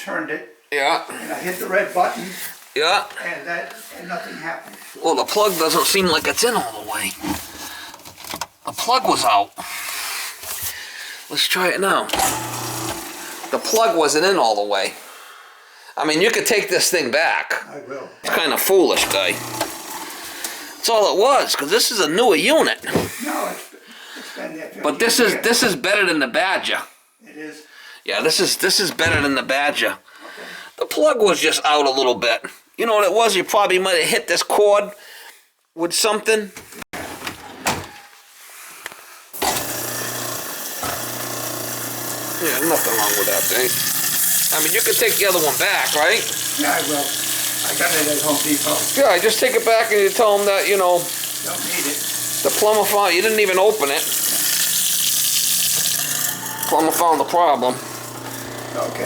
turned it. Yeah. And I hit the red button. Yeah. And nothing happened. Well, the plug doesn't seem like it's in all the way. The plug was out. Let's try it now. The plug wasn't in all the way. I mean, you could take this thing back. I will. It's kind of foolish, guy. That's all it was, because this is a newer unit. No, it's been there. But this is better than the Badger. It is. Yeah, this is better than the Badger. Okay. The plug was just out a little bit. You know what it was? You probably might have hit this cord with something. Yeah, nothing wrong with that thing. I mean, you could take the other one back, right? Yeah, I will. I got it at Home Depot. Yeah, just take it back and you tell them that, you know, Don't need it. the plumber found, you didn't even open it. Plumber found the problem. Okay.